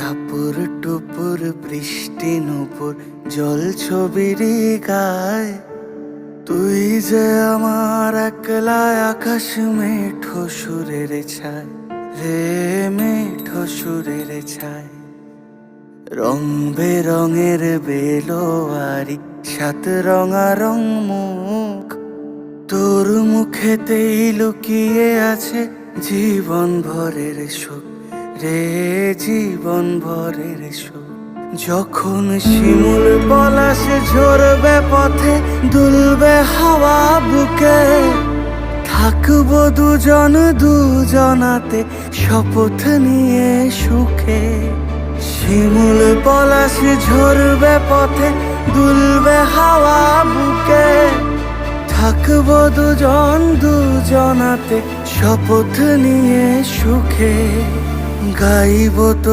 টাপুর টুপুর বৃষ্টি নুপুর জল ছবিরি গায়, তুই যে আমার একলা আকাশ মেঠো সুরের ছায় রে, মেঠো সুরের ছায়। রং বেরঙের বেলোয়ারি সাত রঙারং মুখ, তোর মুখেতেই লুকিয়ে আছে জীবন ভরের সুখ রে, জীবন ভরের সুখ। যখন শিমুল পলাশ ঝরবে পথে, দুলবে হাওয়া বুকে, থাকবো দুজন দুজনাতে শপথ নিয়ে সুখে। শিমুল পলাশ ঝরবে পথে, দুলবে হাওয়া বুকে, থাকবো দুজন দুজনাতে শপথ নিয়ে সুখে। গাইব তো